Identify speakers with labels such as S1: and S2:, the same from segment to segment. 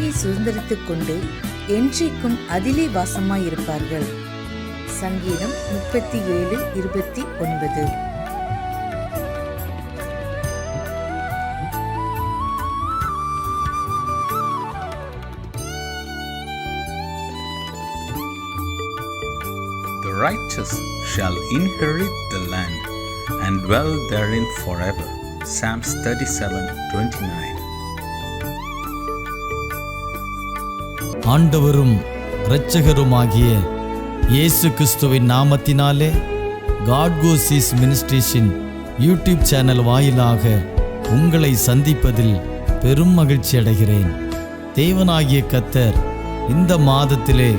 S1: பூமியை சுதந்திரித்துக் கொண்டு என்றைக்கும் அதிலே வாசமாயிருப்பார்கள். சங்கீதம் 37:29.
S2: The righteous shall inherit the land and dwell therein forever. Psalms 37:29.
S3: ஆண்டவரும் இரட்சகருமாகிய இயேசு கிறிஸ்துவின் நாமத்தினாலே காட் கோஸ் மினிஸ்ட்ரீஸின் யூடியூப் சேனல் வாயிலாக உங்களை சந்திப்பதில் பெரும் மகிழ்ச்சி அடைகிறேன். தேவனாகிய கர்த்தர் இந்த மாதத்திலே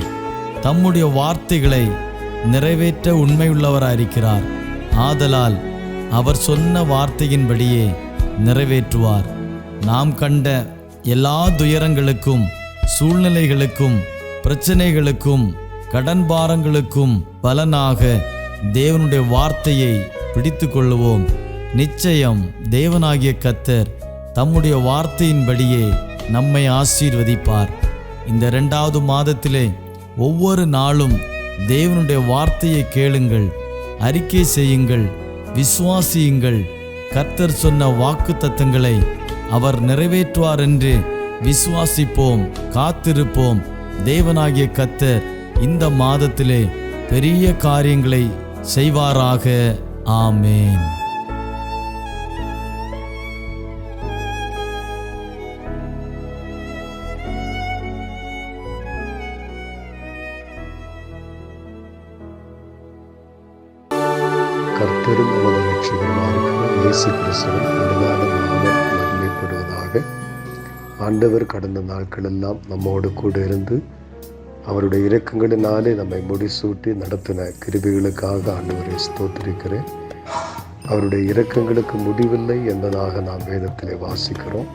S3: தம்முடைய வார்த்தைகளை நிறைவேற்ற உண்மையுள்ளவராயிருக்கிறார். ஆதலால் அவர் சொன்ன வார்த்தையின்படியே நிறைவேற்றுவார். நாம் கண்ட எல்லா துயரங்களுக்கும், சூழ்நிலைகளுக்கும், பிரச்சனைகளுக்கும், கடன் பாரங்களுக்கும் பலனாக தேவனுடைய வார்த்தையை பிடித்து கொள்ளுவோம். நிச்சயம் தேவனாகிய கர்த்தர் தம்முடைய வார்த்தையின்படியே நம்மை ஆசீர்வதிப்பார். இந்த 2வது மாதத்திலே ஒவ்வொரு நாளும் தேவனுடைய வார்த்தையை கேளுங்கள், அறிக்கை செய்யுங்கள், விசுவாசியுங்கள். கர்த்தர் சொன்ன வாக்கு தத்தங்களை அவர் நிறைவேற்றுவார் என்று விசுவாசிப்போம், காத்திருப்போம். தேவனாகிய கர்த்தர் இந்த மாதத்திலே பெரிய காரியங்களை செய்வாராக. ஆமேன்.
S4: கர்த்தரும் நமது இரட்சகருமாகிய இயேசு கிறிஸ்துவின் உன்னதமான நாமம் மகிமைப்படுவதாக. ஆண்டவர் கடந்த நாட்களெல்லாம் நம்மோடு கூட இருந்து அவருடைய இரக்கங்களினாலே நம்மை முடிசூட்டி நடத்தின கிருபைகளுக்காக ஆண்டவரை ஸ்தோத்திரிக்கிறேன். அவருடைய இரக்கங்களுக்கு முடிவில்லை என்பதாக நாம் வேதத்திலே வாசிக்கிறோம்.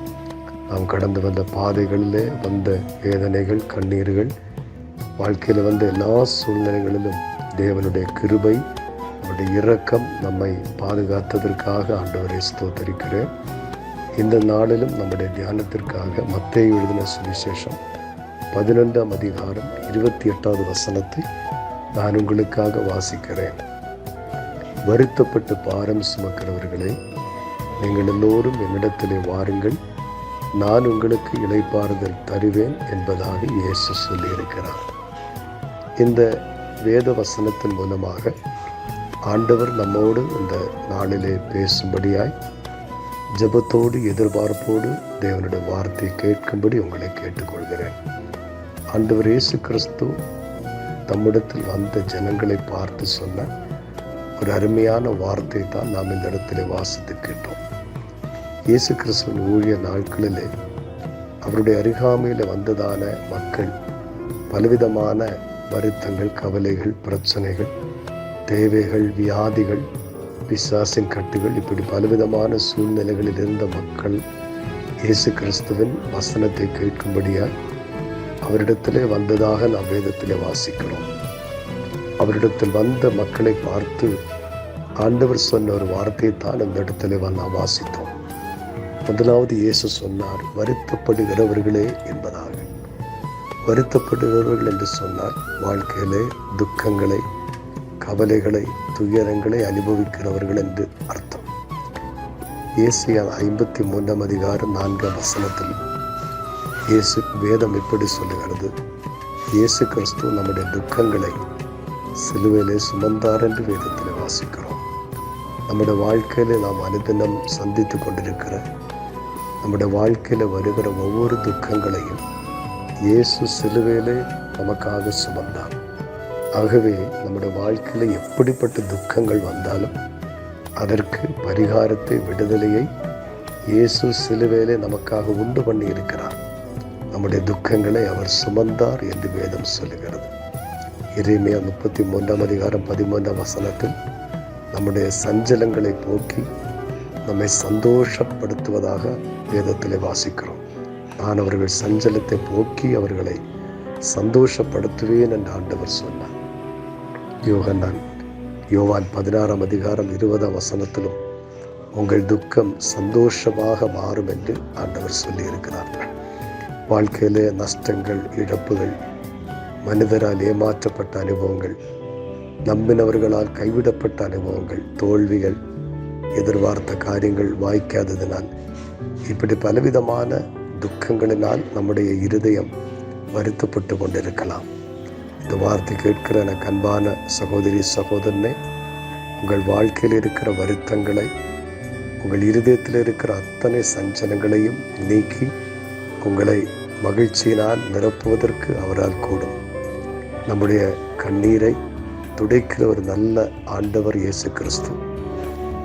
S4: நாம் கடந்து வந்த பாதைகளிலே வந்த வேதனைகள், கண்ணீர்கள், வாழ்க்கையில் வந்த எல்லா சூழ்நிலைகளிலும் தேவனுடைய கிருபை, அவருடைய இரக்கம் நம்மை பாதுகாத்ததற்காக ஆண்டவரை ஸ்தோத்திரிக்கிறேன். இந்த நாளிலும் நம்முடைய தியானத்திற்காக மத்தேயு எழுதின சுவிசேஷம் 11ஆம் அதிகாரம் 28வது வசனத்தை நான் உங்களுக்காக வாசிக்கிறேன். வருத்தப்பட்டு பாரம் சுமக்கிறவர்களே, நீங்கள் எல்லோரும் என்னிடத்திலே வாருங்கள், நான் உங்களுக்கு இளைப்பாறுதல் தருவேன் என்பதாக இயேசு சொல்லியிருக்கிறார். இந்த வேத வசனத்தின் மூலமாக ஆண்டவர் நம்மோடு இந்த நாளிலே பேசும்படியாய் ஜெபத்தோடு எதிர்பார்ப்போடு தேவனுடைய வார்த்தையை கேட்கும்படி உங்களை கேட்டுக்கொள்கிறேன். ஆண்டவர் இயேசு கிறிஸ்து தம்மிடத்தில் வந்த ஜனங்களை பார்த்து சொன்ன ஒரு அருமையான வார்த்தை தான் நாம் இந்த இடத்திலே வாசித்து கேட்டோம். இயேசு கிறிஸ்துவின் ஊழிய நாட்களிலே அவருடைய அருகாமையில் வந்ததான மக்கள் பலவிதமான வருத்தங்கள், கவலைகள், பிரச்சனைகள், தேவைகள், வியாதிகள், பிசாசின் கட்டுகள், இப்படி பலவிதமான சூழ்நிலைகளில் இருந்த மக்கள் இயேசு கிறிஸ்துவின் வசனத்தை கேட்கும்படியாய் அவரிடத்திலே வந்ததாக நாம் வேதத்திலே வாசிக்கிறோம். அவரிடத்தில் வந்த மக்களை பார்த்து ஆண்டவர் சொன்ன ஒரு வார்த்தையை தான் இந்த இடத்திலே நாம் வாசித்தோம். முதலாவது இயேசு சொன்னார், வருத்தப்படுகிறவர்களே என்பதாக. வருத்தப்படுகிறவர்கள் என்று சொன்னால் வாழ்க்கையிலே துக்கங்களை, கவலைகளை, துயரங்களை அனுபவிக்கிறவர்கள் என்று அர்த்தம். ஏசாயா 53ஆம் அதிகாரம் 4ஆம் வசனத்தில் இயேசு வேதம் இப்படி சொல்லுகிறது, இயேசு கிறிஸ்து நம்முடைய துக்கங்களை சிலுவையிலே சுமந்தார் என்று வேதத்தில் வாசிக்கிறோம். நம்முடைய வாழ்க்கையில நாம் அனுதினம் சந்தித்து கொண்டிருக்கிற, நம்முடைய வாழ்க்கையில வருகிற ஒவ்வொரு துக்கங்களையும் இயேசு சிலுவையிலே நமக்காக சுமந்தார். ஆகவே நம்முடைய வாழ்க்கையில எப்படிப்பட்ட துக்கங்கள் வந்தாலும் அதற்கு பரிகாரத்தை, விடுதலையை இயேசு சிலுவையிலே நமக்காக உண்டு பண்ணி இருக்கிறார். நம்முடைய துக்கங்களை அவர் சுமந்தார் என்று வேதம் சொல்லுகிறது. எரேமியா 33ஆம் அதிகாரம் 13ஆம் வசனத்தில் நம்முடைய சஞ்சலங்களை போக்கி நம்மை சந்தோஷப்படுத்துவதாக வேதத்திலே வாசிக்கிறோம். நான் அவர்கள் சஞ்சலத்தை போக்கி அவர்களை சந்தோஷப்படுத்துவேன் என்று ஆண்டவர் சொன்னார். யோவான் 16ஆம் அதிகாரம் 20ஆம் வசனத்திலும் உங்கள் துக்கம் சந்தோஷமாக மாறும் என்று ஆண்டவர் சொல்லி இருக்கிறார். வாழ்க்கையிலே நஷ்டங்கள், இழப்புகள், மனிதரால் ஏமாற்றப்பட்ட அனுபவங்கள், நம்பினவர்களால் கைவிடப்பட்ட அனுபவங்கள், தோல்விகள், எதிர்பார்த்த காரியங்கள் வாய்க்காததினால், இப்படி பலவிதமான துக்கங்களினால் நம்முடைய இருதயம் வருத்தப்பட்டு கொண்டிருக்கலாம். இந்த வார்த்தை கேட்கிற எனக்கு அன்பான சகோதரி, சகோதரனே, உங்கள் வாழ்க்கையில் இருக்கிற வருத்தங்களை, உங்கள் இருதயத்தில் இருக்கிற அத்தனை சஞ்சலங்களையும் நீக்கி உங்களை மகிழ்ச்சியினால் நிரப்புவதற்கு அவரால் கூடும். நம்முடைய கண்ணீரை துடைக்கிற ஒரு நல்ல ஆண்டவர் இயேசு கிறிஸ்து.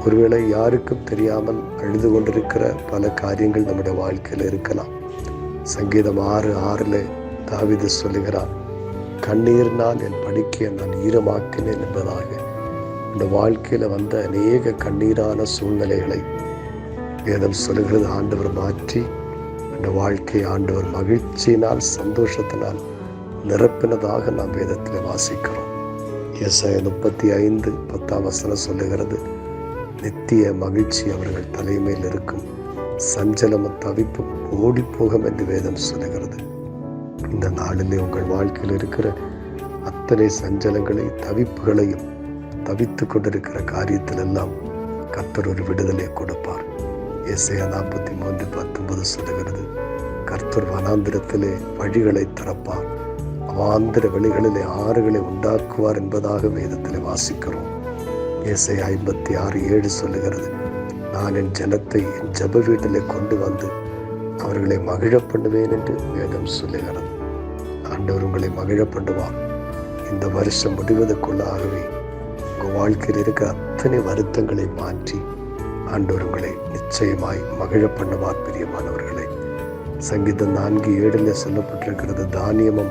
S4: ஒருவேளை யாருக்கும் தெரியாமல் அழுது கொண்டிருக்கிற பல காரியங்கள் நம்முடைய வாழ்க்கையில் இருக்கலாம். சங்கீதம் 6:6 தாவீது சொல்லுகிறார், கண்ணீரினால் என் படுக்கையை நான் ஈரமாக்கினேன் என்பதாக. இந்த வாழ்க்கையில் வந்த அநேக கண்ணீரான சூழ்நிலைகளை வேதம் சொல்லுகிறது ஆண்டவர் மாற்றி இந்த வாழ்க்கையை ஆண்டவர் மகிழ்ச்சியினால், சந்தோஷத்தினால் நிரப்பினதாக நாம் வேதத்தில் வாசிக்கிறோம். ஏசாயா 35:10 சொல்லுகிறது, நித்திய மகிழ்ச்சி அவர்கள் தலைமையில் இருக்கும், சஞ்சலமும் தவிப்பும் ஓடிப்போகும் என்று வேதம் சொல்லுகிறது. இந்த நாளிலே உங்கள் வாழ்க்கையில் இருக்கிற அத்தனை சஞ்சலங்களை, தவிப்புகளையும், தவித்து கொண்டிருக்கிற காரியத்தில் எல்லாம் கர்த்தர் ஒரு விடுதலை கொடுப்பார். ஏசாயா 43:19 சொல்லுகிறது, கர்த்தர் வனாந்திரத்திலே வழிகளை திறப்பார், அவாந்திர வெளிகளிலே ஆறுகளை உண்டாக்குவார் என்பதாக வேதத்திலே வாசிக்கிறோம். ஏசாயா 56:7 சொல்லுகிறது, நான் என் ஜனத்தை என் ஜெப வீட்டிலே கொண்டு வந்து அவர்களை மகிழ பண்ணுவேன் என்று வேதம் சொல்லுகிறது. ஆண்டவர் உங்களை மகிழ பண்ணுவார். இந்த வருஷம் முடிவதற்குள்ளாகவே உங்கள் வாழ்க்கையில் இருக்கிற அத்தனை வருத்தங்களை மாற்றி ஆண்டவர் உங்களை நிச்சயமாய் மகிழ பண்ணுவார். பிரியமானவர்களே, சங்கீதம் 4:7 சொல்லப்பட்டிருக்கிறது, தானியமும்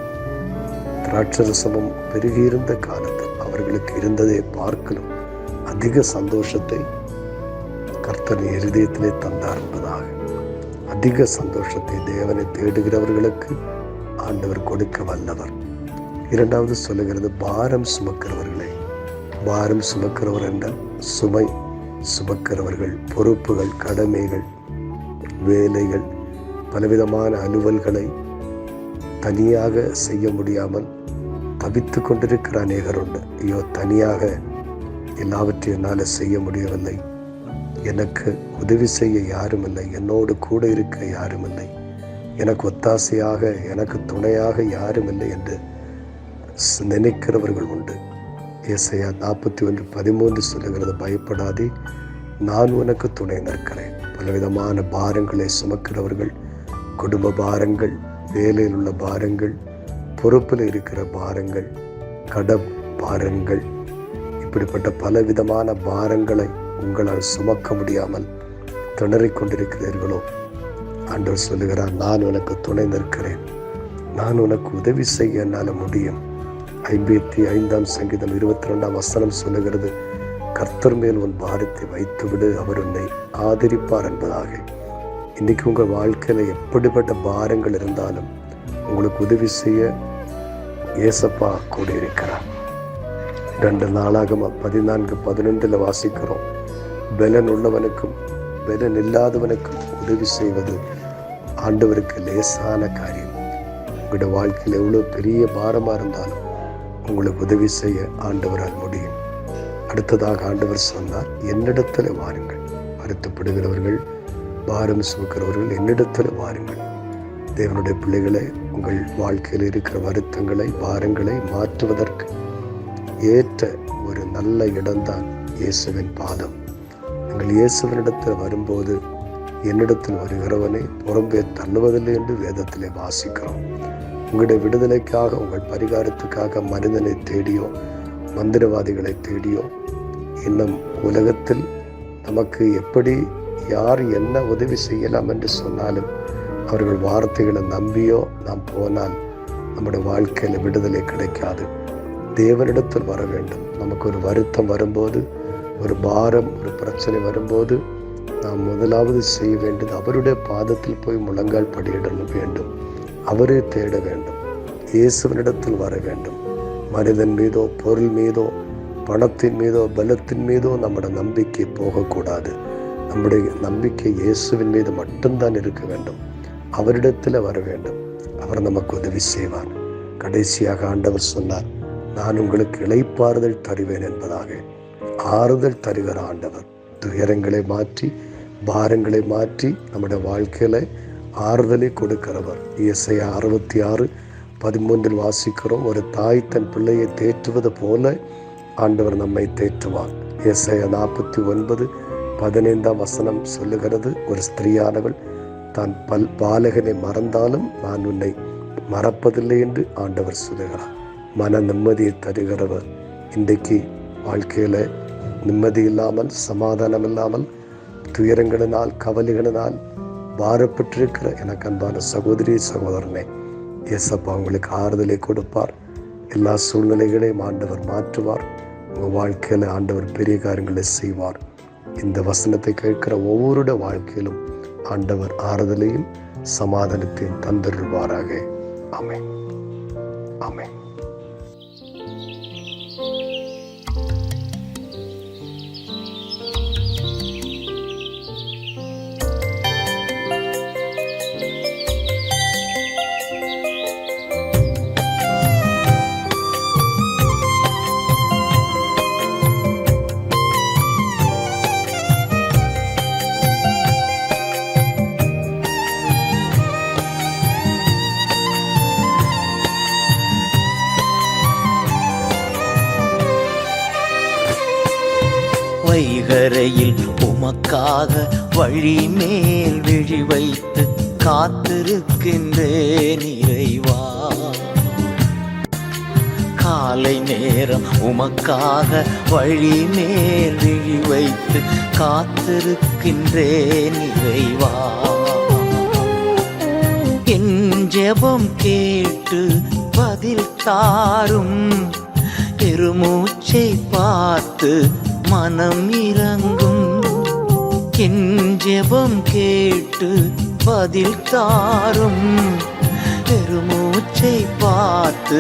S4: திராட்சரசமும் பெருகியிருந்த காலத்தில் அவர்களுக்கு இருந்ததை பார்க்கலும் அதிக சந்தோஷத்தை கர்த்தர் இருதயத்திலே தந்தார் என்பதாக. அதிக சந்தோஷத்தை தேவனை தேடுகிறவர்களுக்கு ஆண்டவர் கொடுக்க வல்லவர். இரண்டாவது சொல்லுகிறது, பாரம் சுமக்கிறவர்களே. பாரம் சுமக்கிறவர் என்றால் சுமை சுமக்கிறவர்கள், பொறுப்புகள், கடமைகள், வேலைகள், பலவிதமான அலுவல்களை தனியாக செய்ய முடியாமல் தவித்து கொண்டிருக்கிற அநேகர் உண்டு. ஐயோ, தனியாக எல்லாவற்றையும் என்னால் செய்ய முடியவில்லை, எனக்கு உதவி செய்ய யாரும் இல்லை, என்னோடு கூட இருக்க யாரும் இல்லை, எனக்கு ஒத்தாசையாக, எனக்கு துணையாக யாரும் இல்லை என்று நினைக்கிறவர்கள் உண்டு. ஏசாயா 41:13 சொல்லுகிறது, பயப்படாதே, நான் உனக்கு துணை நிற்கிறேன். பலவிதமான பாரங்களை சுமக்கிறவர்கள், குடும்ப பாரங்கள், வேலையில் உள்ள பாரங்கள், பொறுப்பில் இருக்கிற பாரங்கள், கடன் பாரங்கள், இப்படிப்பட்ட பலவிதமான பாரங்களை உங்களால் சுமக்க முடியாமல் திணறிக் கொண்டிருக்கிறீர்களோ, ஆண்டவர் சொல்லுகிறார், நான் உனக்கு துணை நிற்கிறேன், நான் உனக்கு உதவி செய்ய என்னால் முடியும். 55 சங்கீதம் 22 சொல்லுகிறது, கர்த்தர் மேல் உன் பாரத்தை வைத்துவிடு, அவர் உன்னை ஆதரிப்பார் என்பதாக. இன்னைக்கு உங்கள் வாழ்க்கையில் எப்படிப்பட்ட பாரங்கள் இருந்தாலும் உங்களுக்கு உதவி செய்ய ஏசப்பா கூட இருக்கிறார். 2 நாளாகமம் 14:11 வாசிக்கிறோம், பலன் உள்ளவனுக்கும் பலன் இல்லாதவனுக்கும் உதவி செய்வது ஆண்டவருக்கு லேசான காரியம். உங்களுடைய வாழ்க்கையில் எவ்வளோ பெரிய பாரமாக இருந்தாலும் உங்களுக்கு உதவி செய்ய ஆண்டவரால் முடியும். அடுத்ததாக ஆண்டவர் சொன்னார், என்னிடத்தில் வாருங்கள், வருத்தப்படுகிறவர்கள், பாரம் சுமக்கிறவர்கள், என்னிடத்தில் வாருங்கள். தேவனுடைய பிள்ளைகளை, உங்கள் வாழ்க்கையில் இருக்கிற வருத்தங்களை, பாரங்களை மாற்றுவதற்கு ஏற்ற ஒரு நல்ல இடம்தான் இயேசுவின் பாதம். நீங்கள் இயேசுவினிடத்தில் வரும்போது, என்னிடத்தில் வருகிறவனை புறம்பே தள்ளுவதில்லை என்று வேதத்திலே வாசிக்கிறோம். உங்களுடைய விடுதலைக்காக, உங்கள் பரிகாரத்துக்காக மனிதனை தேடியோ, மந்திரவாதிகளை தேடியோ, இன்னும் உலகத்தில் நமக்கு எப்படி யார் என்ன உதவி செய்யலாம் என்று சொன்னாலும் அவர்கள் வார்த்தைகளை நம்பியோ நாம் போனால் நம்முடைய வாழ்க்கையில் விடுதலை கிடைக்காது. தேவனிடத்தில் வர வேண்டும். நமக்கு ஒரு வருத்தம் வரும்போது, ஒரு பாரம், ஒரு பிரச்சனை வரும்போது நாம் முதலாவது செய்ய வேண்டியது அவருடைய பாதத்தில் போய் முழங்கால் படியிட வேண்டும். அவரே தேட வேண்டும். இயேசுவினிடத்தில் வர வேண்டும். மனிதன் மீதோ, பொருள் மீதோ, பணத்தின் மீதோ, பலத்தின் மீதோ நம்முடைய நம்பிக்கை போகக்கூடாது. நம்முடைய நம்பிக்கை இயேசுவின் மீது மட்டும்தான் இருக்க வேண்டும். அவரிடத்தில் வர வேண்டும். அவர் நமக்கு உதவி செய்வார். கடைசியாக ஆண்டவர் சொன்னார், நான் உங்களுக்கு இளைப்பாறுதல் தருவேன் என்பதாக. ஆறுதல் தருகிற ஆண்டவர், துயரங்களை மாற்றி பாரங்களை மாற்றி நம்முடைய வாழ்க்கையில ஆறுதலை கொடுக்கிறவர். ஏசாயா 66:13 வாசிக்கிறோம், ஒரு தாய் தன் பிள்ளையை தேற்றுவது போல ஆண்டவர் நம்மை தேற்றுவார். ஏசாயா 49:15 சொல்லுகிறது, ஒரு ஸ்திரீயானவள் தான் பாலகனை மறந்தாலும் நான் உன்னை மறப்பதில்லை என்று ஆண்டவர் சொல்லுகிறார். மன நிம்மதியை தருகிறவர். இன்றைக்கு வாழ்க்கையில நிம்மதி இல்லாமல், சமாதானம் இல்லாமல், துயரங்களினால், கவலைகளினால் பாரப்பட்டிருக்கிற எனக்கு அன்பான சகோதரி சகோதரனே, இயேசப்பா உங்களுக்கு ஆறுதலை கொடுப்பார். எல்லா சூழ்நிலைகளையும் ஆண்டவர் மாற்றுவார். உங்கள் வாழ்க்கையில் ஆண்டவர் பெரிய காரியங்களை செய்வார். இந்த வசனத்தை கேட்கிற ஒவ்வொருடைய வாழ்க்கையிலும் ஆண்டவர் ஆறுதலையும் சமாதானத்தையும் தந்தருள்வாராக. ஆமென். ஆமென்.
S5: வைகரையில் உமக்காக வழி மேல் விழி வைத்து காத்திருக்கின்றேன் இறைவா. காலை நேரம் உமக்காக வழி மேல் விழி வைத்து காத்திருக்கின்றேன் இறைவா. என் ஜெபம் கேட்டு பதில் தாரும், பெருமூச்சை பார்த்து மனம் இறங்கும். என் ஜெபம் கேட்டு பதில் தாரும், பெருமூச்சை பார்த்து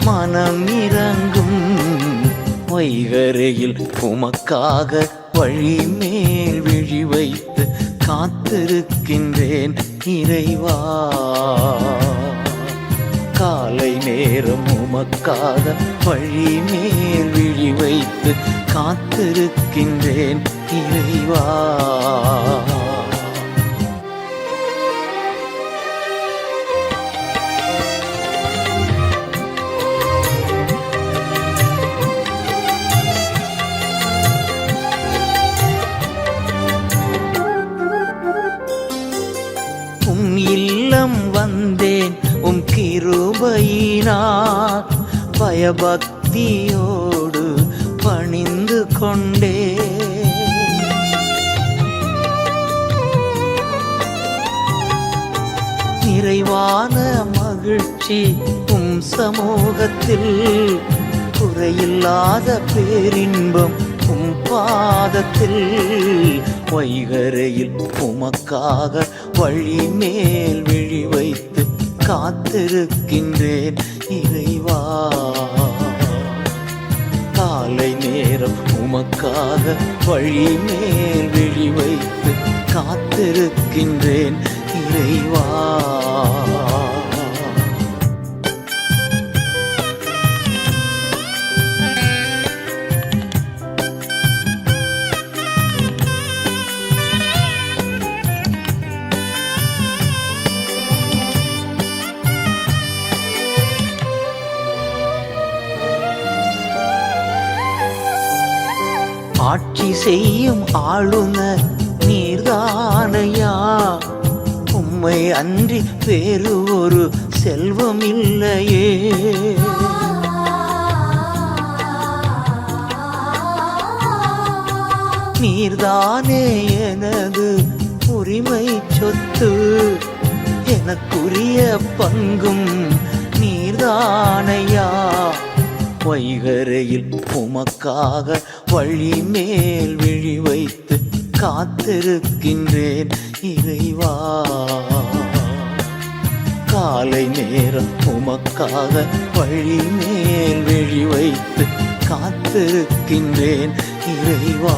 S5: மனம் இறங்கும். வைகரையில் உமக்காக வழி மேல் விழி வைத்து காத்திருக்கின்றேன் இறைவா. காலை நேரம் உமக்காக வழி மேல் விழி வைத்து காத்திருக்கின்றேன் இறைவா. உம் இல்லம் வந்தேன் உம் கிருபையினார், பயபக்தியோடு பணிந்து கொண்டே. நிறைவான மகிழ்ச்சி உம் சமூகத்தில், குறையில்லாத பேரின்பம் உம் பாதத்தில். வைகரையில் உமக்காக வழி மேல் விழி வைத்து காத்திருக்கின்றேன் இறைவா. காலை நேரம் உமக்காக வழி மேல் விழி வைத்து காத்திருக்கின்றேன் இறைவா. ஆட்சி செய்யும் ஆளுநர் நீர்தானையா, உம்மை அன்றி வேறு ஒரு செல்வம் இல்லையே. நீர்தானே எனது உரிமை சொத்து, எனக்குரிய பங்கும் நீர்தானையா. வைகரையில் உமக்காக வழி மேல் விழி வைத்து காத்திருக்கின்றேன் இறைவா. காலை நேரம் உமக்காக வழி மேல் விழி வைத்து காத்திருக்கின்றேன் இறைவா.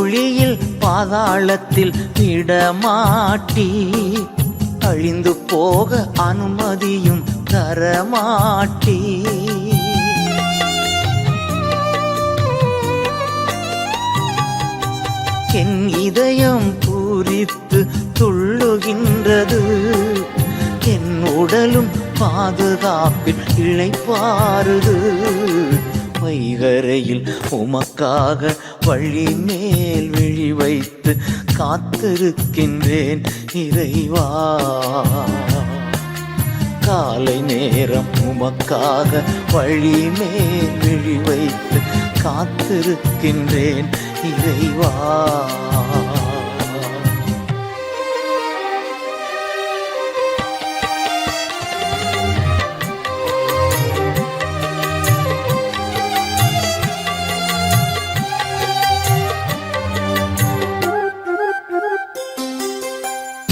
S5: குழியில் பாதாளத்தில் விடமாட்டி அழிந்து போக அனுமதியும் தரமாட்டி என் இதயம் பூரித்து துள்ளுகின்றது, என் உடலும் பாதுகாப்பில் இளைப்பாறுது. வைகரையில் உமக்காக வழி மேல் விழி வைத்து காத்திருக்கின்றேன் இறைவா. காலை நேரம் உமக்காக வழி மேல் விழி வைத்து காத்திருக்கின்றேன் இறைவா.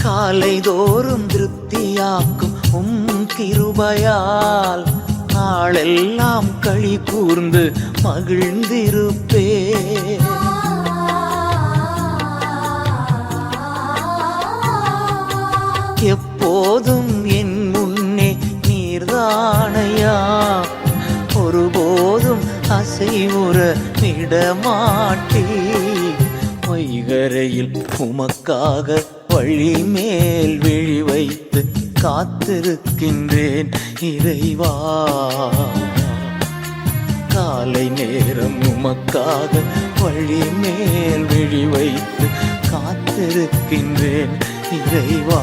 S5: காலைதோறும் திருப்தியாக்கும் கிருபையால் நாளெல்லாம் களி கூர்ந்து மகிழ்ந்திருப்பே. எப்போதும் என் முன்னே நீர்தானையா, ஒருபோதும் அசைவுற விடமாட்டே. வைகரையில் உமக்காக வழி மேல் விழி வைத்து காத்திருக்கின்றேன் இறைவா. காலை நேரம் உமக்காக வழி மேல் விழி வைத்து காத்திருக்கின்றேன் இறைவா.